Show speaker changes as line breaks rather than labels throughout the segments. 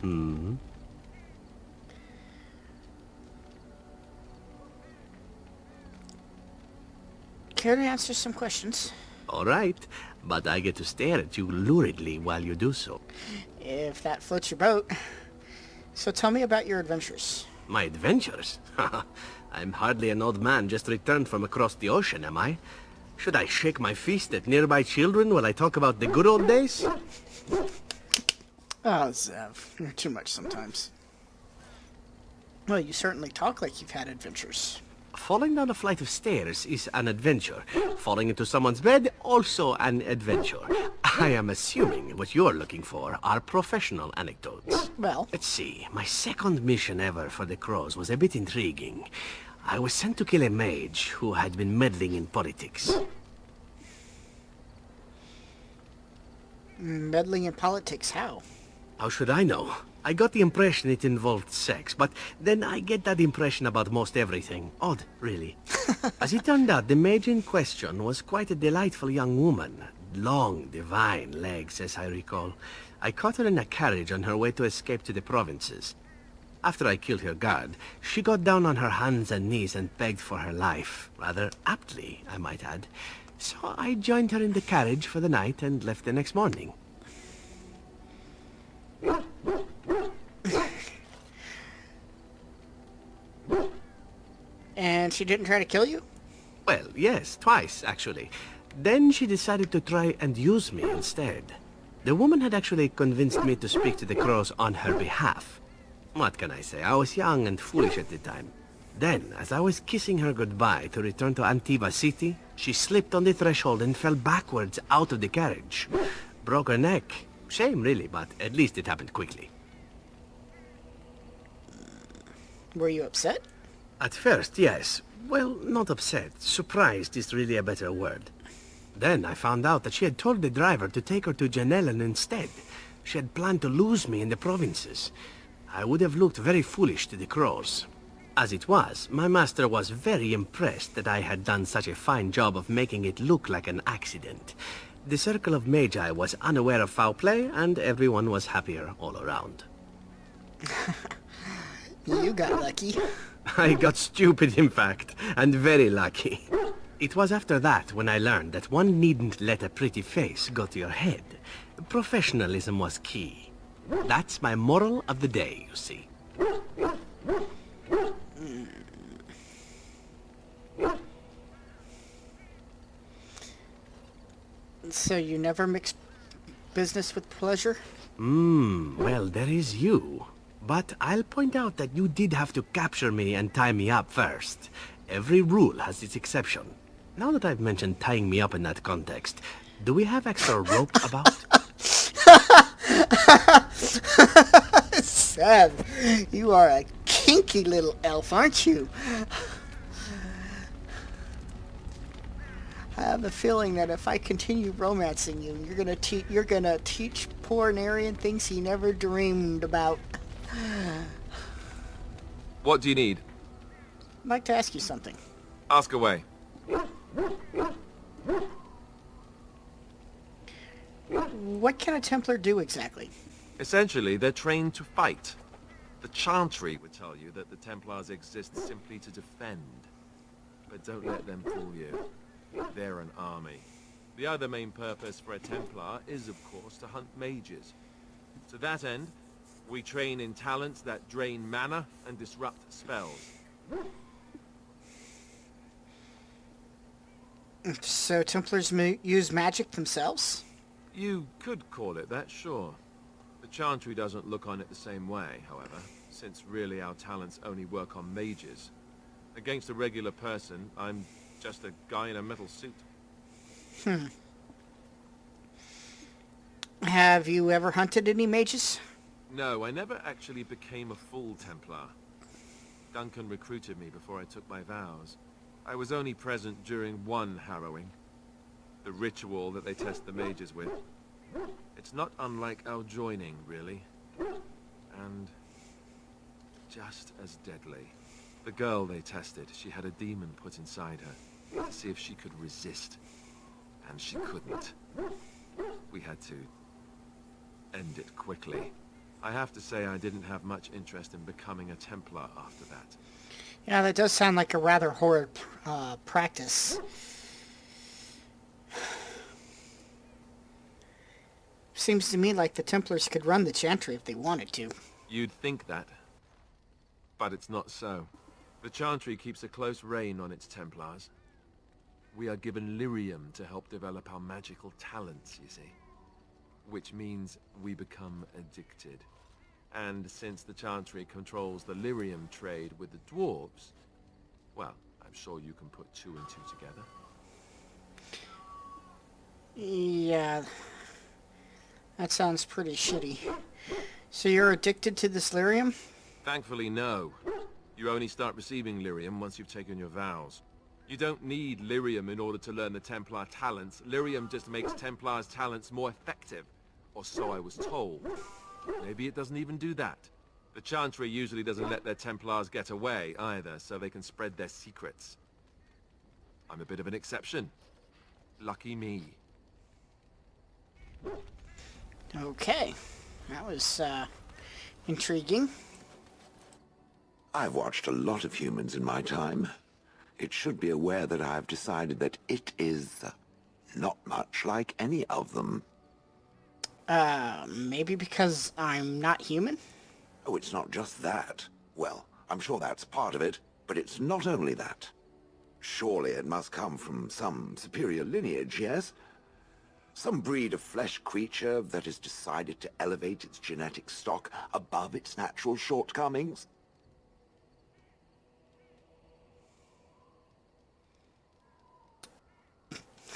Hmm.
Care to answer some questions?
All right, but I get to stare at you luridly while you do so.
If that floats your boat. So tell me about your adventures.
My adventures? I'm hardly an old man just returned from across the ocean, am I? Should I shake my fist at nearby children while I talk about the good old days?
Oh, Zev, you're too much sometimes. Well, you certainly talk like you've had adventures.
Falling down a flight of stairs is an adventure. Falling into someone's bed, also an adventure. I am assuming what you're looking for are professional anecdotes.
Well,
Let's see, my second mission ever for the Crows was a bit intriguing. I was sent to kill a mage who had been meddling in politics.
meddling in politics, how?
How should I know? I got the impression it involved sex, but then I get that impression about most everything. Odd, really. As it turned out, the mage in question was quite a delightful young woman. Long, divine legs, as I recall. I caught her in a carriage on her way to escape to the provinces. After I killed her guard, she got down on her hands and knees and begged for her life. Rather aptly, I might add. So I joined her in the carriage for the night and left the next morning.
And she didn't try to kill you?
Well, yes, twice, actually. Then she decided to try and use me instead. The woman had actually convinced me to speak to the Crows on her behalf. What can I say? I was young and foolish at the time. Then, as I was kissing her goodbye to return to Antiva City, she slipped on the threshold and fell backwards out of the carriage. Broke her neck. Shame, really, but at least it happened quickly.
Were you upset?
At first, yes. Well, not upset. Surprised is really a better word. Then I found out that she had told the driver to take her to Janellen instead. She had planned to lose me in the provinces. I would have looked very foolish to the Crows. As it was, my master was very impressed that I had done such a fine job of making it look like an accident. The Circle of Magi was unaware of foul play, and everyone was happier all around.
You got lucky.
I got stupid, in fact, and very lucky. It was after that when I learned that one needn't let a pretty face go to your head. Professionalism was key. That's my moral of the day, you see.
So you never mix business with pleasure?
Well, there is you. But I'll point out that you did have to capture me and tie me up first. Every rule has its exception. Now that I've mentioned tying me up in that context, do we have extra rope about?
Sam, you are a kinky little elf, aren't you? I have a feeling that if I continue romancing you, you're gonna teach poor Narian things he never dreamed about.
What do you need?
I'd like to ask you something.
Ask away.
What can a Templar do exactly?
Essentially, they're trained to fight. The Chantry would tell you that the Templars exist simply to defend. But don't let them fool you. They're an army. The other main purpose for a Templar is, of course, to hunt mages. To that end, we train in talents that drain mana and disrupt spells.
So Templars use magic themselves?
You could call it that, sure. The Chantry doesn't look on it the same way, however, since really our talents only work on mages. Against a regular person, I'm just a guy in a metal suit.
Have you ever hunted any mages?
No, I never actually became a full Templar. Duncan recruited me before I took my vows. I was only present during one harrowing. The ritual that they test the mages with. It's not unlike our joining, really. And just as deadly. The girl they tested, she had a demon put inside her to see if she could resist. And she couldn't. We had to end it quickly. I have to say I didn't have much interest in becoming a Templar after that.
Yeah, that does sound like a rather horrid practice. Seems to me like the Templars could run the Chantry if they wanted to.
You'd think that, but it's not so. The Chantry keeps a close rein on its Templars. We are given lyrium to help develop our magical talents, you see. Which means we become addicted. And since the Chantry controls the lyrium trade with the dwarves, well, I'm sure you can put 2 and 2 together.
Yeah, that sounds pretty shitty. So you're addicted to this lyrium?
Thankfully, no. You only start receiving lyrium once you've taken your vows. You don't need lyrium in order to learn the Templar talents. Lyrium just makes Templar's talents more effective, or so I was told. Maybe it doesn't even do that. The Chantry usually doesn't let their Templars get away either, so they can spread their secrets. I'm a bit of an exception. Lucky me.
Okay, that was intriguing.
I've watched a lot of humans in my time. It should be aware that I've decided that it is not much like any of them.
Maybe because I'm not human?
Oh, it's not just that. Well, I'm sure that's part of it, but it's not only that. Surely it must come from some superior lineage, yes? Some breed of flesh creature that has decided to elevate its genetic stock above its natural shortcomings?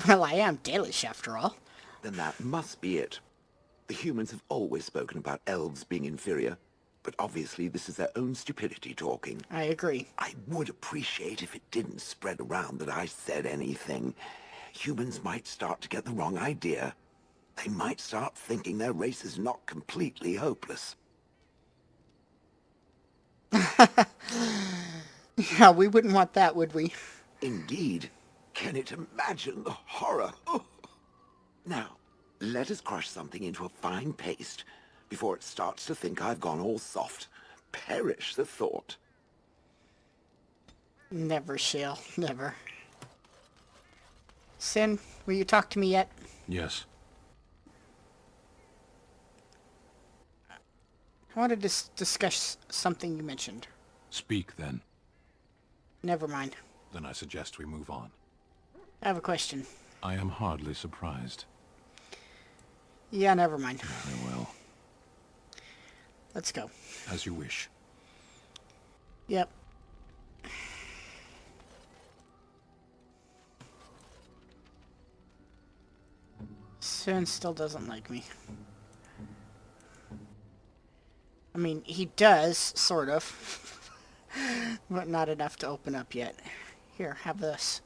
Well, I am Dalish after all.
Then that must be it. The humans have always spoken about elves being inferior, but obviously this is their own stupidity talking.
I agree.
I would appreciate if it didn't spread around that I said anything. Humans might start to get the wrong idea. They might start thinking their race is not completely hopeless.
Yeah, we wouldn't want that, would we?
Indeed. Can it imagine the horror? Oh. Now, let us crush something into a fine paste before it starts to think I've gone all soft. Perish the thought.
Never, Shale. Never. Sten, will you talk to me yet?
Yes.
I wanted to discuss something you mentioned.
Speak, then.
Never mind.
Then I suggest we move on.
I have a question.
I am hardly surprised.
Yeah, never mind.
Very well.
Let's go.
As you wish.
Yep. Sten still doesn't like me. I mean, he does, sort of. But not enough to open up yet. Here, have this.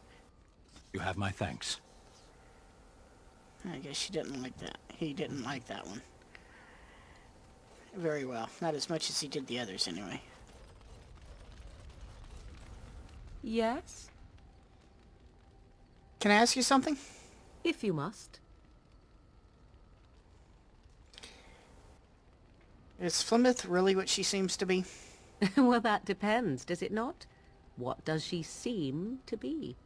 You have my thanks.
I guess she didn't like that. He didn't like that one. Very well. Not as much as he did the others, anyway.
Yes,
Can I ask you something?
if you must.
Is Plymouth really what she seems to be?
Well, that depends, does it not? What does she seem to be?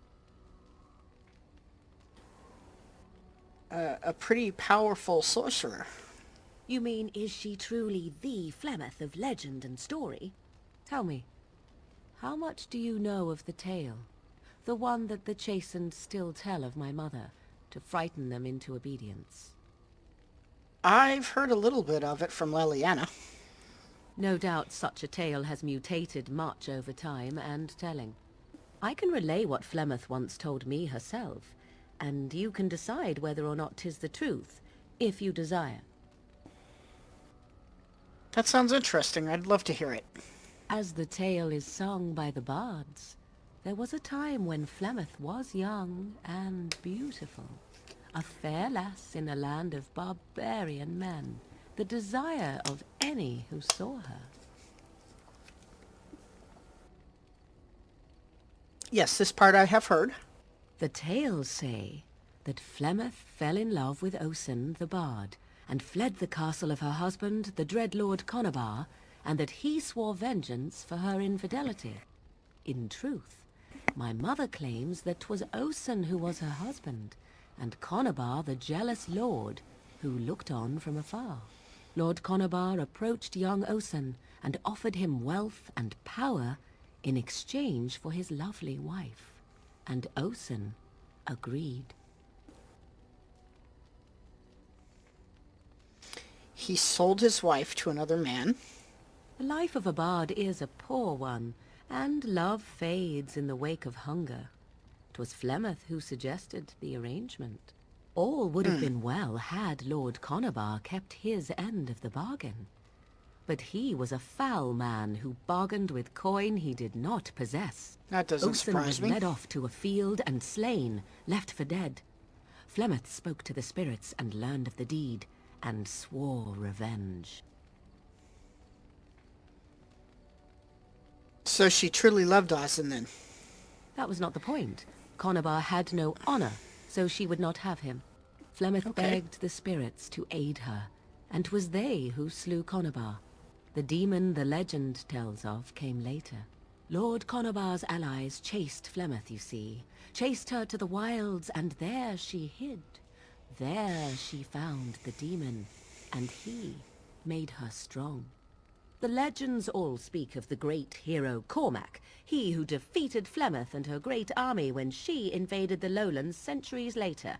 A pretty powerful sorcerer.
You mean, is she truly the Flemeth of legend and story? Tell me, how much do you know of the tale? The one that the chastened still tell of my mother, to frighten them into obedience.
I've heard a little bit of it from Leliana.
No doubt such a tale has mutated much over time and telling. I can relay what Flemeth once told me herself, and you can decide whether or not 'tis the truth, if you desire.
That sounds interesting. I'd love to hear it.
As the tale is sung by the bards, there was a time when Flemeth was young and beautiful, a fair lass in a land of barbarian men, the desire of any who saw her.
Yes, this part I have heard.
The tales say that Flemeth fell in love with Osen the bard, and fled the castle of her husband, the dread Lord Conobar, and that he swore vengeance for her infidelity. In truth, my mother claims that 'twas Osen who was her husband, and Conobar the jealous lord, who looked on from afar. Lord Conobar approached young Osen and offered him wealth and power in exchange for his lovely wife, and Osen agreed.
He sold his wife to another man.
The life of a bard is a poor one, and love fades in the wake of hunger. 'Twas Flemeth who suggested the arrangement. All would have been well had Lord Conobar kept his end of the bargain. But he was a foul man who bargained with coin he did not possess.
That doesn't
Osen
surprise
was
me.
led off to a field and slain, left for dead. Flemeth spoke to the spirits and learned of the deed, and swore revenge.
So she truly loved Osen then.
That was not the point. Conobar had no honor, so she would not have him. Flemeth
Okay.
begged the spirits to aid her, and 'twas they who slew Conobar. The demon the legend tells of came later. Lord Conobar's allies chased Flemeth, you see, chased her to the wilds, and there she hid. There she found the demon, and he made her strong. The legends all speak of the great hero Cormac, he who defeated Flemeth and her great army when she invaded the lowlands centuries later.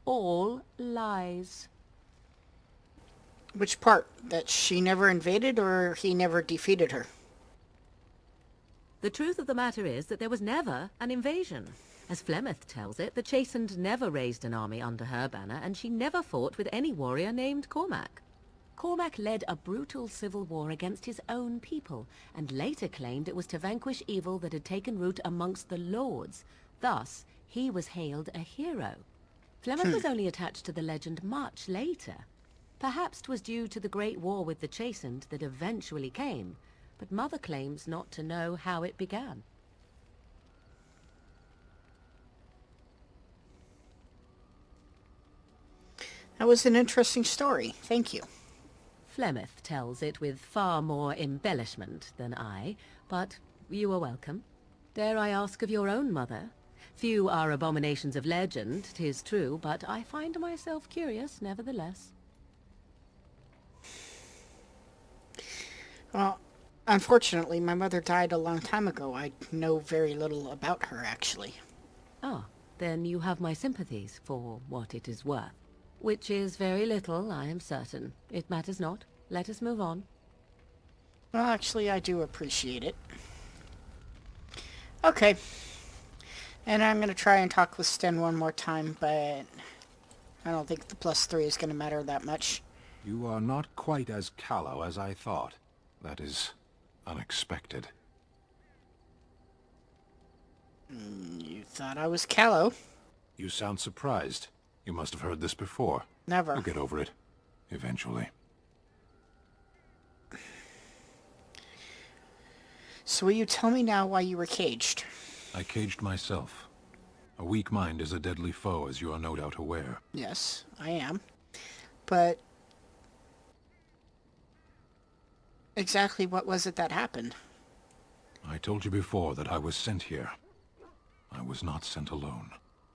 All lies.
Which part? That she never invaded or he never defeated her?
The truth of the matter is that there was never an invasion. As Flemeth tells it, the Chastened never raised an army under her banner, and she never fought with any warrior named Cormac. Cormac led a brutal civil war against his own people, and later claimed it was to vanquish evil that had taken root amongst the lords. Thus, he was hailed a hero. Flemeth was only attached to the legend much later. Perhaps 'twas due to the great war with the Chastened that eventually came, but Mother claims not to know how it began.
That was an interesting story. Thank you.
Flemeth tells it with far more embellishment than I, but you are welcome. Dare I ask of your own mother? Few are abominations of legend, 'tis true, but I find myself curious nevertheless.
Well, unfortunately, my mother died a long time ago. I know very little about her, actually.
Ah, then you have my sympathies for what it is worth. Which is very little, I am certain. It matters not. Let us move on.
Well, actually, I do appreciate it. Okay. And I'm going to try and talk with Sten one more time, but I don't think the +3 is going to matter that much.
You are not quite as callow as I thought. That is unexpected.
You thought I was callow?
You sound surprised. You must have heard this before.
Never.
You'll get over it. Eventually.
So will you tell me now why you were caged?
I caged myself. A weak mind is a deadly foe, as you are no doubt aware.
Yes, I am. But exactly what was it that happened?
I told you before that I was sent here. I was not sent alone.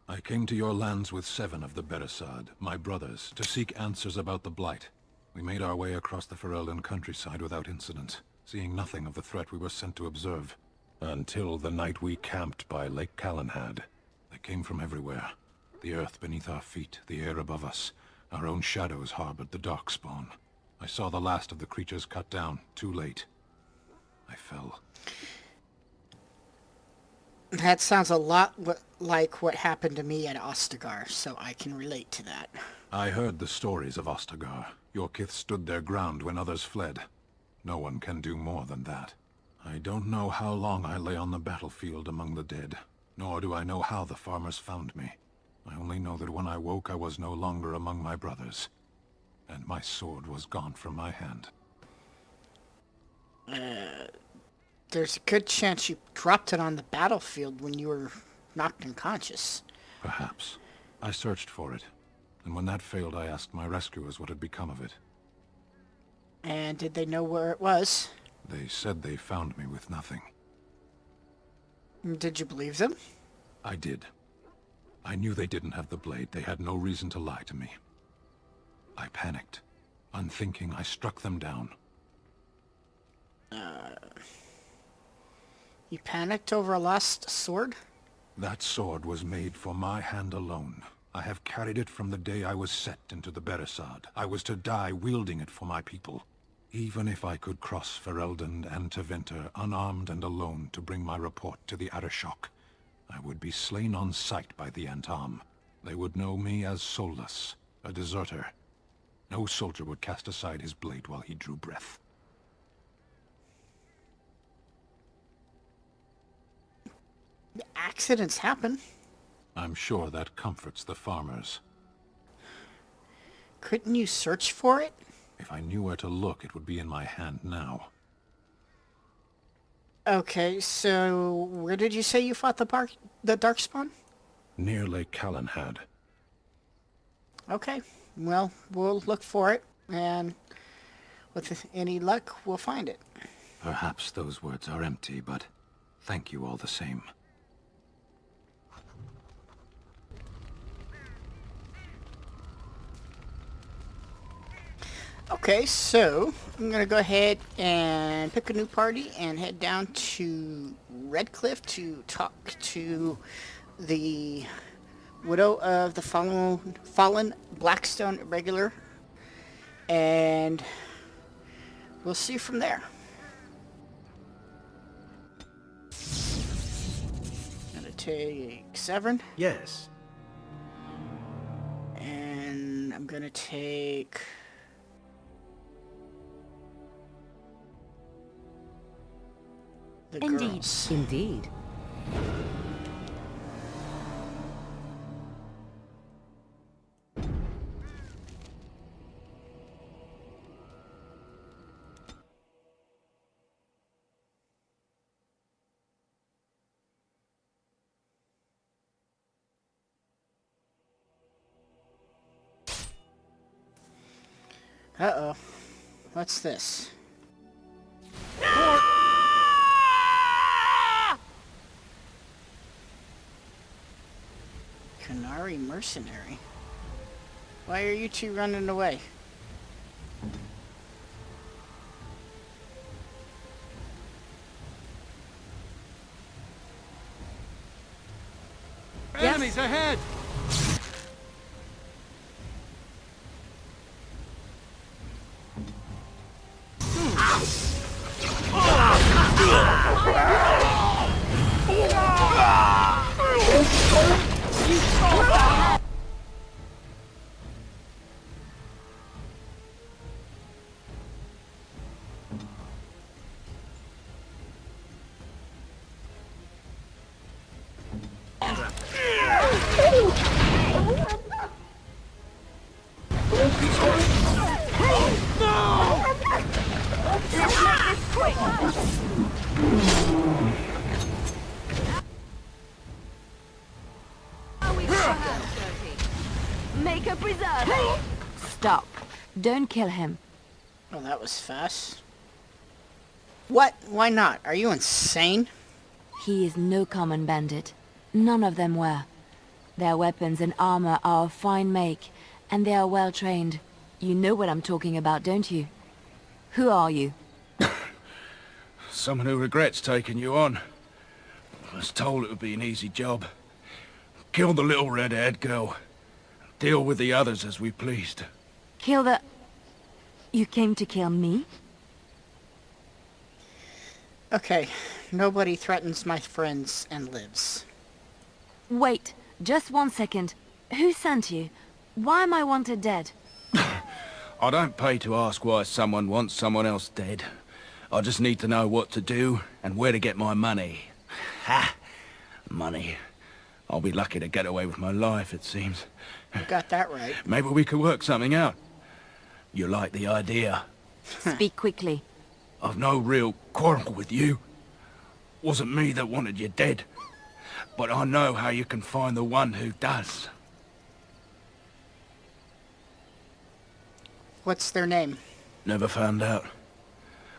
I came to your lands with 7 of the Beresad, my brothers, to seek answers about the Blight. We made our way across the Ferelden countryside without incident, seeing nothing of the threat we were sent to observe. Until the night we camped by Lake Calenhad. They came from everywhere. The earth beneath our feet, the air above us. Our own shadows harbored the darkspawn. I saw the last of the creatures cut down, too late. I fell.
That sounds a lot like what happened to me at Ostagar, so I can relate to that.
I heard the stories of Ostagar. Your kith stood their ground when others fled. No one can do more than that. I don't know how long I lay on the battlefield among the dead, nor do I know how the farmers found me. I only know that when I woke I was no longer among my brothers, and my sword was gone from my hand.
There's a good chance you dropped it on the battlefield when you were knocked unconscious.
Perhaps. I searched for it. And when that failed, I asked my rescuers what had become of it.
And did they know where it was?
They said they found me with nothing.
Did you believe them?
I did. I knew they didn't have the blade. They had no reason to lie to me. I panicked. Unthinking, I struck them down.
You panicked over a lost sword?
That sword was made for my hand alone. I have carried it from the day I was set into the Beresad. I was to die wielding it for my people. Even if I could cross Ferelden and Tevinter unarmed and alone to bring my report to the Arishok, I would be slain on sight by the Antam. They would know me as soulless, a deserter. No soldier would cast aside his blade while he drew breath.
Accidents happen.
I'm sure that comforts the farmers.
Couldn't you search for it?
If I knew where to look, it would be in my hand now.
Okay, so where did you say you fought the Darkspawn?
Near Lake Callanhad.
Okay, well, we'll look for it, and with any luck, we'll find it.
Perhaps those words are empty, but thank you all the same.
Okay, so I'm going to go ahead and pick a new party and head down to Redcliffe to talk to the widow of the fallen Blackstone Irregular, and we'll see from there. I'm going to take Severn,
Yes.
and I'm going to take... the
Indeed.
girls.
Indeed.
Uh-oh. What's this? Canary mercenary? Why are you two running away?
Enemies ahead!
Make a preserve. Stop. Don't kill him.
Oh, that was fast. What? Why not? Are you insane?
He is no common bandit. None of them were. Their weapons and armor are of fine make, and they are well trained. You know what I'm talking about, don't you? Who are you?
Someone who regrets taking you on. I was told it would be an easy job. Kill the little red-haired girl. Deal with the others as we pleased.
Kill the... You came to kill me?
Okay, nobody threatens my friends and lives.
Wait, just 1 second. Who sent you? Why am I wanted dead?
I don't pay to ask why someone wants someone else dead. I just need to know what to do and where to get my money. Ha! Money. I'll be lucky to get away with my life, it seems.
You got that right.
Maybe we could work something out. You like the idea?
Speak quickly.
I've no real quarrel with you. Wasn't me that wanted you dead. But I know how you can find the one who does.
What's their name?
Never found out.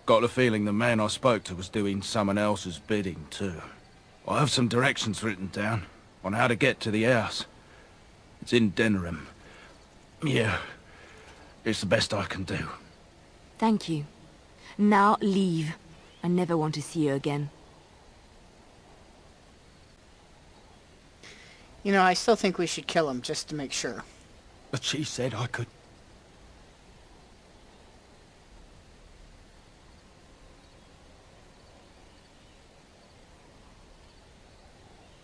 Got the feeling the man I spoke to was doing someone else's bidding, too. I have some directions written down on how to get to the house. It's in Denerim. Yeah, it's the best I can do.
Thank you. Now leave. I never want to see you again.
You know, I still think we should kill him just to make sure.
But she said I could.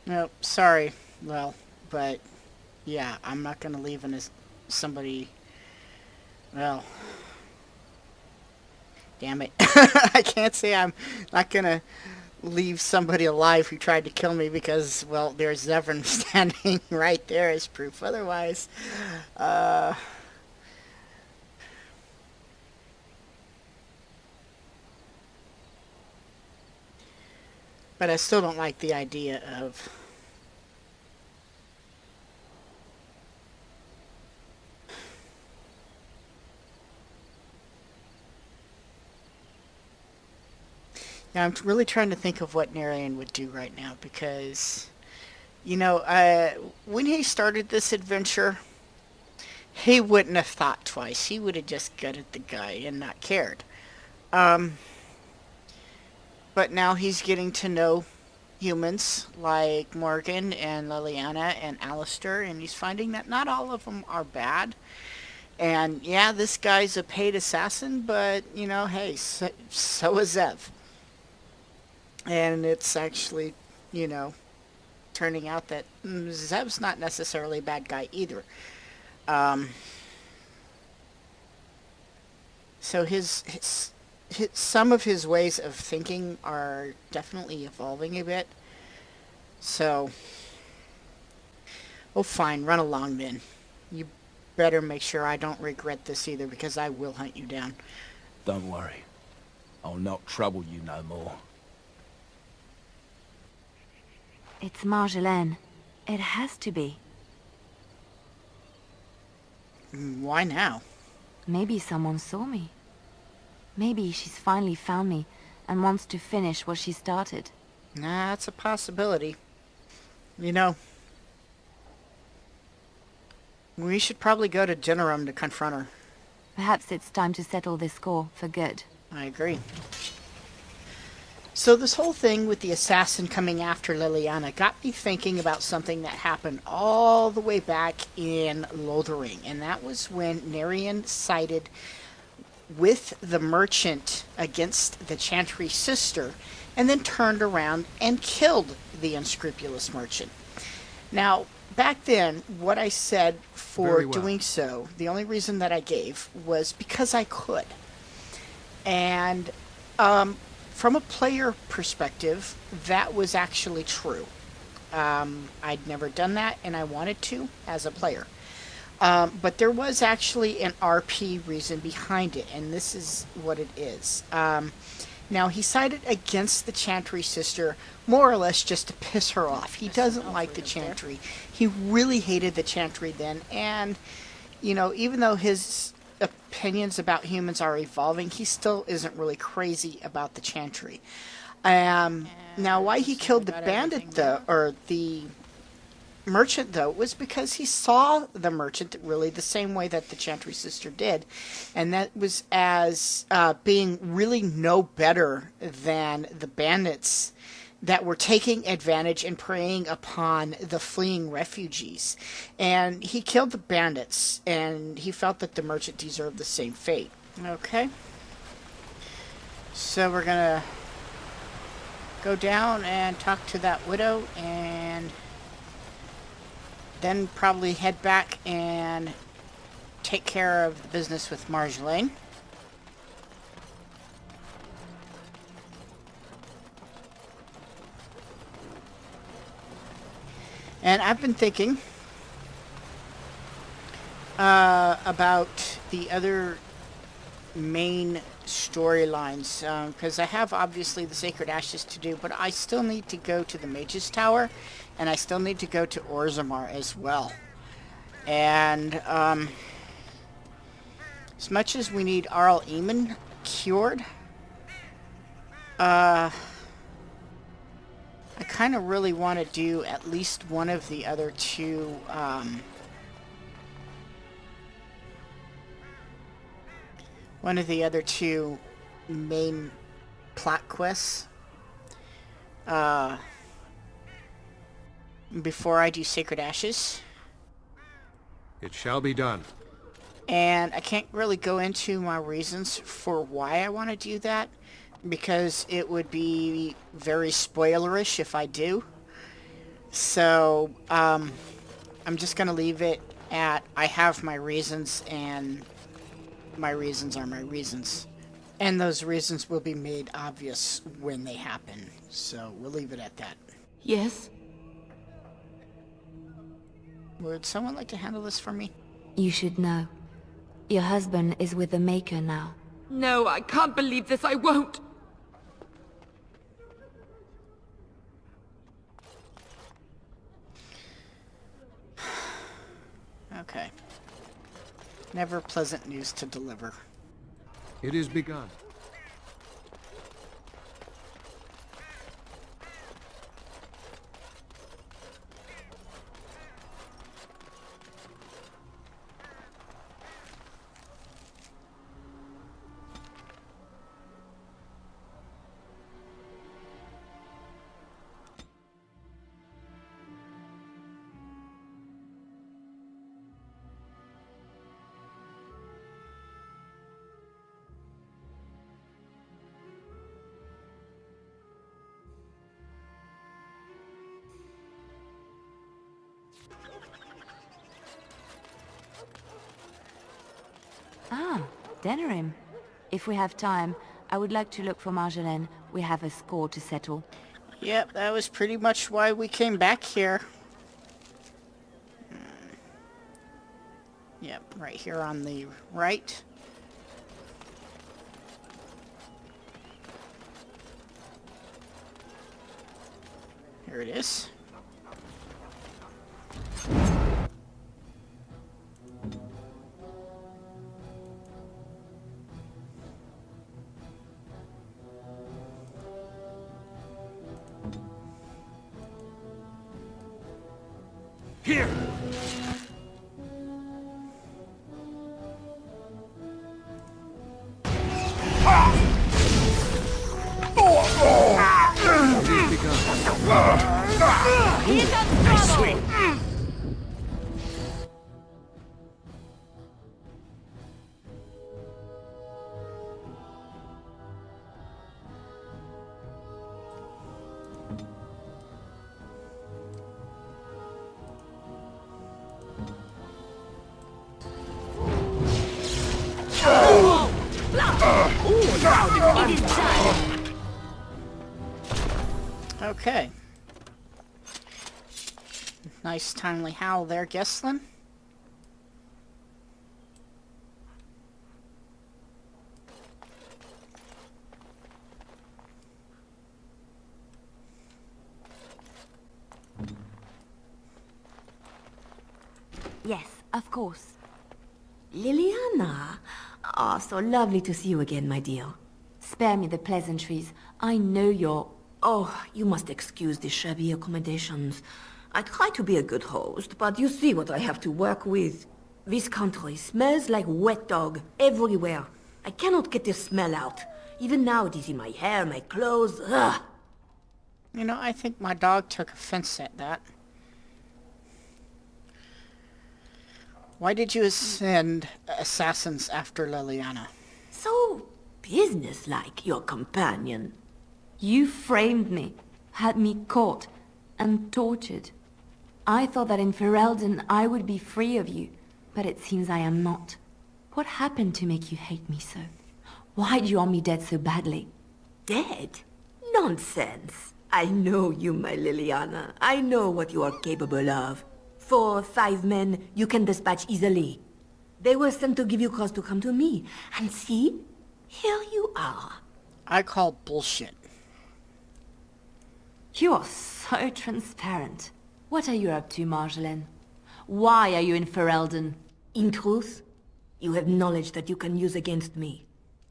No, sorry. Well, but yeah, I'm not gonna leave somebody. Well, damn it. I can't say I'm not gonna leave somebody alive who tried to kill me because, well, there's Zevran standing right there as proof otherwise. But I still don't like the idea of... Now, I'm really trying to think of what Narian would do right now because, you know, when he started this adventure, he wouldn't have thought twice. He would have just gutted the guy and not cared. But now he's getting to know humans like Morgan and Liliana and Alistair, and he's finding that not all of them are bad. And yeah, this guy's a paid assassin, but, you know, hey, so is Zev. And it's actually, you know, turning out that Zev's not necessarily a bad guy either. So some of his ways of thinking are definitely evolving a bit. So, oh fine, run along then. You better make sure I don't regret this either, because I will hunt you down.
Don't worry. I'll not trouble you no more.
It's Marjolaine. It has to be.
Why now?
Maybe someone saw me. Maybe she's finally found me and wants to finish what she started.
Nah, that's a possibility. You know, we should probably go to Denerim to confront her.
Perhaps it's time to settle this score for good.
I agree. So this whole thing with the assassin coming after Liliana got me thinking about something that happened all the way back in Lothering, and that was when Narian sided with the merchant against the Chantry sister, and then turned around and killed the unscrupulous merchant. Now, back then, what I said for doing so, the only reason that I gave was because I could. And from a player perspective, that was actually true. I'd never done that, and I wanted to as a player. But there was actually an RP reason behind it, and this is what it is. Now, he sided against the Chantry sister, more or less just to piss her off. He doesn't like the Chantry. He really hated the Chantry then, and, you know, even though his opinions about humans are evolving, he still isn't really crazy about the Chantry. Now, why he killed the bandit, though, or the merchant, though, was because he saw the merchant really the same way that the Chantry sister did, and that was as being really no better than the bandits that were taking advantage and preying upon the fleeing refugees. And he killed the bandits, and he felt that the merchant deserved the same fate. Okay. So we're gonna go down and talk to that widow, and then probably head back and take care of the business with Marjolaine. And I've been thinking about the other main storylines, because I have obviously the Sacred Ashes to do, but I still need to go to the Mage's Tower, and I still need to go to Orzammar as well. And As much as we need Arl Eamon cured, I kind of really want to do at least one of the other two, main plot quests, before I do Sacred Ashes.
It shall be done.
And I can't really go into my reasons for why I want to do that, because it would be very spoilerish if I do. So, I'm just going to leave it at, I have my reasons, and my reasons are my reasons. And those reasons will be made obvious when they happen. So, we'll leave it at that.
Yes?
Would someone like to handle this for me?
You should know. Your husband is with the Maker now.
No, I can't believe this. I won't.
Okay. Never pleasant news to deliver.
It is begun.
Ah, Denerim. If we have time, I would like to look for Marjolaine. We have a score to settle.
Yep, that was pretty much why we came back here. Yep, right here on the right. Here it is.
Here!
Okay. Nice timely howl there, Gesslin.
Yes, of course.
Liliana? Ah, so lovely to see you again, my dear.
Spare me the pleasantries. I know you're...
Oh, you must excuse the shabby accommodations. I try to be a good host, but you see what I have to work with. This country smells like wet dog everywhere. I cannot get the smell out. Even now it is in my hair, my clothes. Ugh.
You know, I think my dog took offense at that. Why did you send assassins after Liliana?
So businesslike, your companion.
You framed me, had me caught, and tortured. I thought that in Ferelden I would be free of you, but it seems I am not. What happened to make you hate me so? Why do you want me dead so badly?
Dead? Nonsense. I know you, my Liliana. I know what you are capable of. 4 or 5 men you can dispatch easily. They were sent to give you cause to come to me. And see, here you are.
I call bullshit.
You are so transparent. What are you up to, Marjolaine? Why are you in Ferelden?
In truth, You have knowledge that you can use against me.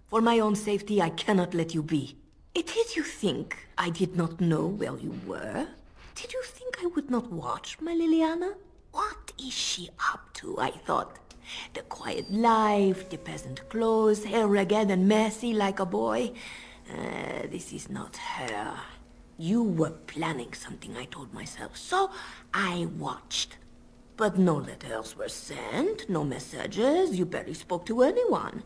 For my own safety, I cannot let you be. It is you think I did not know where you were? Did you think I would not watch, my Liliana? What is she up to, I thought? The quiet life, the peasant clothes, hair ragged and messy like a boy. This is not her. You were planning something, I told myself, so I watched. But no letters were sent, no messages, you barely spoke to anyone.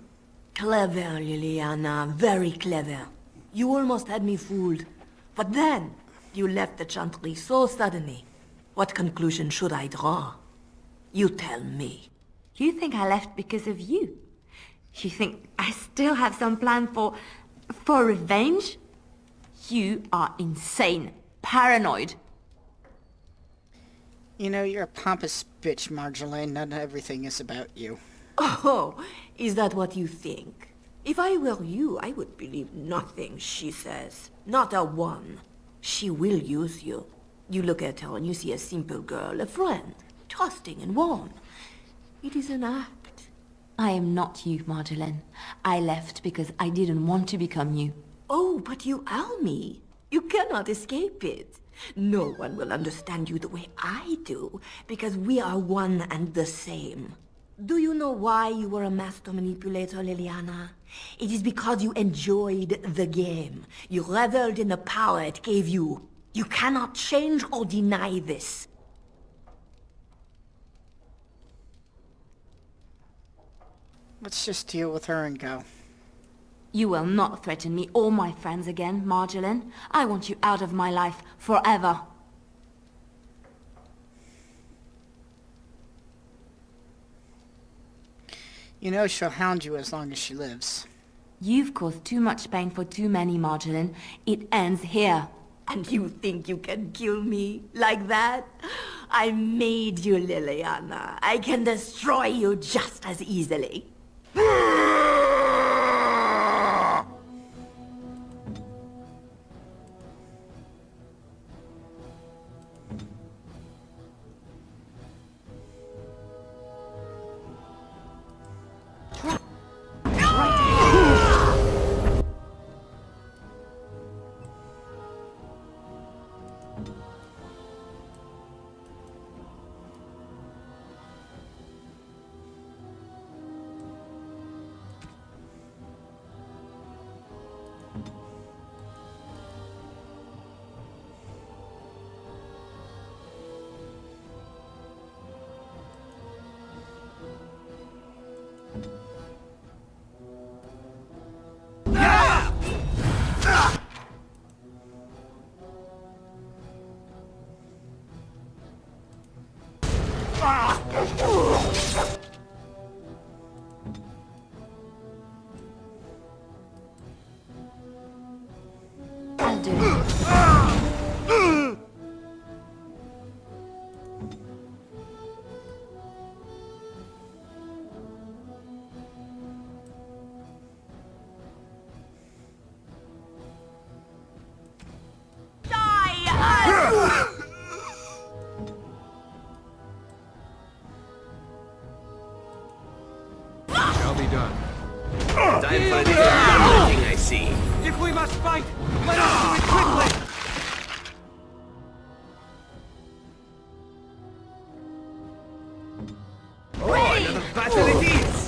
Clever, Liliana, very clever. You almost had me fooled. But then, you left the Chantry so suddenly. What conclusion should I draw? You tell me.
You think I left because of you? You think I still have some plan for revenge? You are insane, paranoid.
You know, you're a pompous bitch, Marjolaine. Not everything is about you.
Oh, is that what you think? If I were you, I would believe nothing she says. Not a one. She will use you. You look at her and you see a simple girl, a friend, trusting and warm. It is an act.
I am not you, Marjolaine. I left because I didn't want to become you.
Oh, but you are me. You cannot escape it. No one will understand you the way I do, because we are one and the same. Do you know why you were a master manipulator, Liliana? It is because you enjoyed the game. You reveled in the power it gave you. You cannot change or deny this.
Let's just deal with her and go.
You will not threaten me or my friends again, Marjolaine. I want you out of my life forever.
You know she'll hound you as long as she lives.
You've caused too much pain for too many, Marjolaine. It ends here.
And you think you can kill me like that? I made you, Liliana. I can destroy you just as easily.
I'll do it.
Shall be done.
Time for a little fighting, I see.
If we must fight, let us do it quickly!
Oh, another battle it is!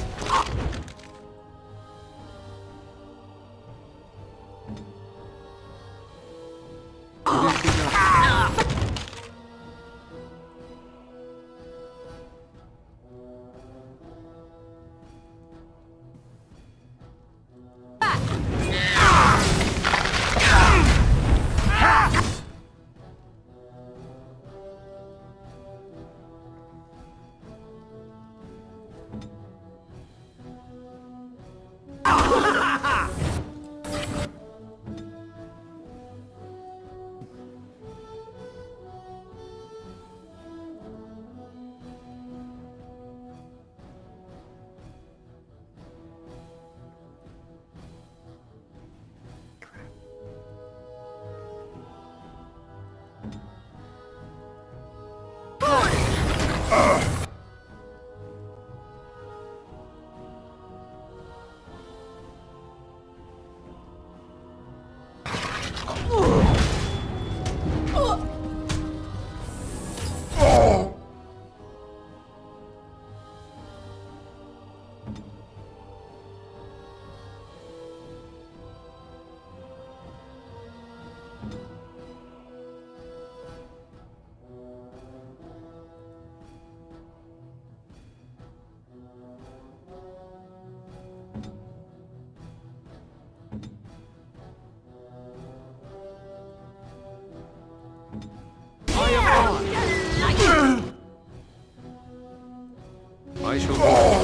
I shall be...
Oh,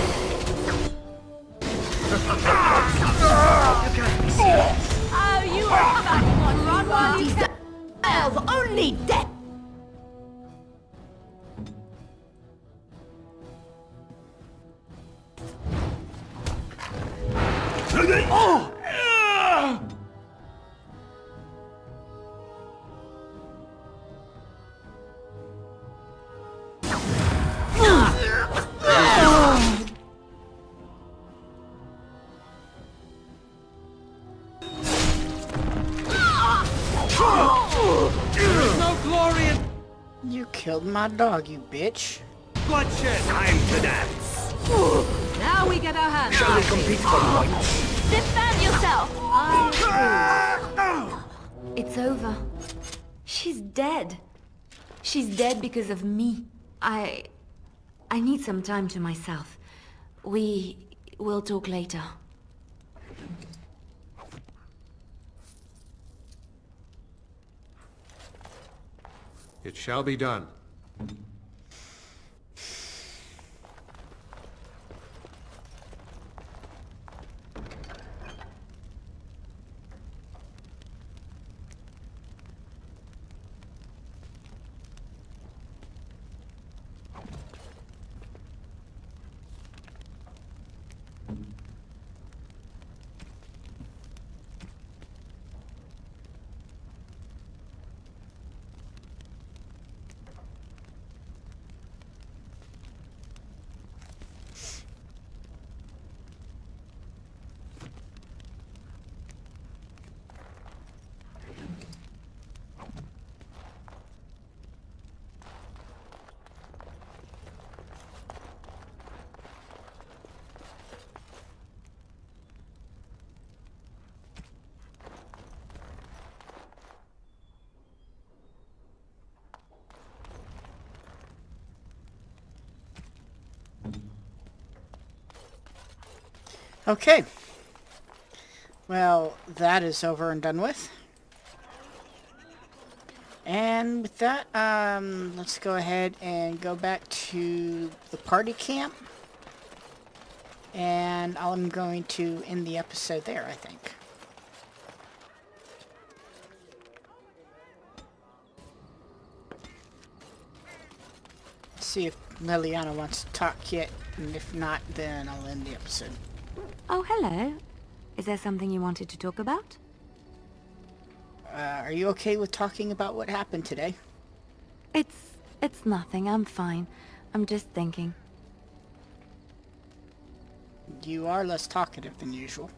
you are fucking on run while you deserve only death!
No glory in
You killed my dog, you bitch.
bloodshed!
Time to dance.
Now we get our hands
Shall we
dirty.
compete for points?
Defend yourself!
It's over. She's dead. She's dead because of me. I need some time to myself. We will talk later.
It shall be done.
Okay. Well, that is over and done with. And with that, let's go ahead and go back to the party camp. And I'm going to end the episode there, I think. See if Liliana wants to talk yet, and if not, then I'll end the episode.
Oh, hello. Is there something you wanted to talk about?
Are you okay with talking about what happened today?
It's nothing. I'm fine. I'm just thinking.
You are less talkative than usual.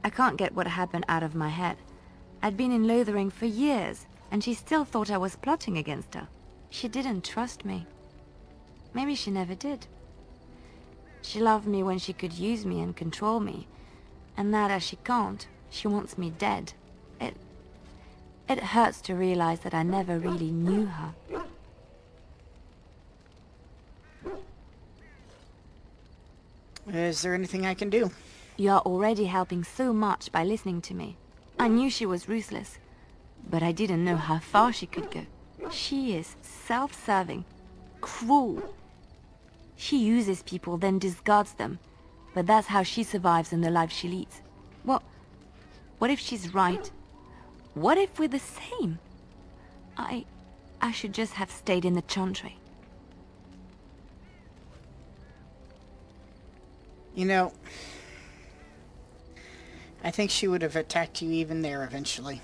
I can't get what happened out of my head. I'd been in Lothering for years, and she still thought I was plotting against her. She didn't trust me. Maybe she never did. She loved me when she could use me and control me. And now that she can't, she wants me dead. It hurts to realize that I never really knew her.
Is there anything I can do?
You are already helping so much by listening to me. I knew she was ruthless, but I didn't know how far she could go. She is self-serving, cruel. She uses people, then discards them. But that's how she survives in the life she leads. What if she's right? What if we're the same? I should just have stayed in the Chantry.
You know, I think she would have attacked you even there eventually.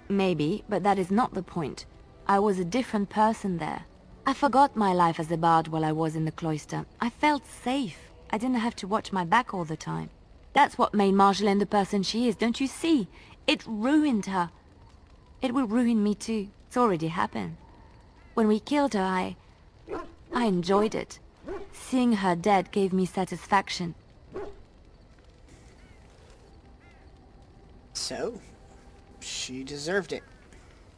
Maybe, but that is not the point. I was a different person there. I forgot my life as a bard while I was in the cloister. I felt safe. I didn't have to watch my back all the time. That's what made Marjolaine the person she is, don't you see? It ruined her. It will ruin me too. It's already happened. When we killed her, I enjoyed it. Seeing her dead gave me satisfaction.
So, she deserved it.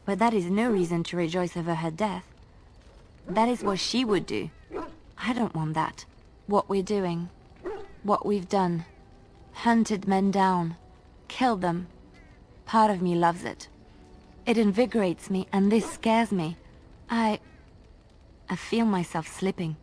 But that is no reason to rejoice over her death. That is what she would do. I don't want that. What we're doing, what we've done, hunted men down, killed them. Part of me loves it. It invigorates me, and this scares me. I feel myself slipping.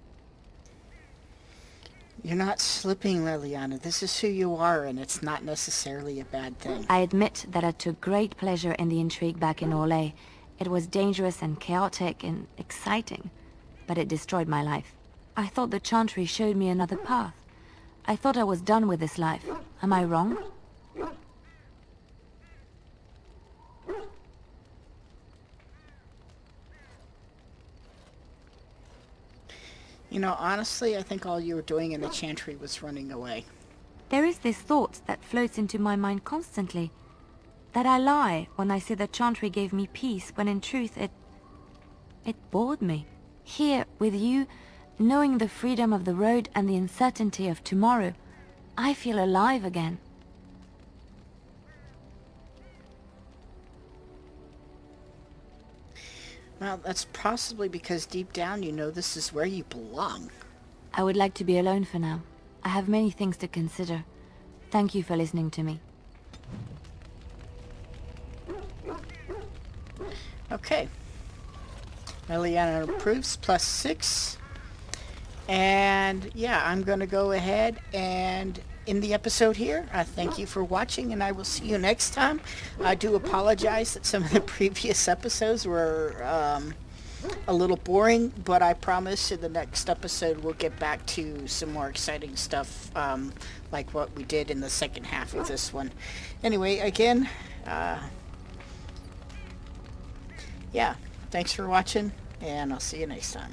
You're not slipping, Liliana. This is who you are, and it's not necessarily a bad thing.
I admit that I took great pleasure in the intrigue back in Orlais. It was dangerous and chaotic and exciting, but it destroyed my life. I thought the Chantry showed me another path. I thought I was done with this life. Am I wrong?
You know, honestly, I think all you were doing in the Chantry was running away.
There is this thought that floats into my mind constantly. That I lie when I say the Chantry gave me peace, when in truth it bored me. Here, with you, knowing the freedom of the road and the uncertainty of tomorrow, I feel alive again.
Well, that's possibly because deep down you know this is where you belong.
I would like to be alone for now. I have many things to consider. Thank you for listening to me.
Okay. Liliana approves, +6. And yeah, I'm going to go ahead and end the episode here. I thank you for watching, and I will see you next time. I do apologize that some of the previous episodes were a little boring, but I promise in the next episode we'll get back to some more exciting stuff, like what we did in the second half of this one. Anyway, again, yeah, thanks for watching, and I'll see you next time.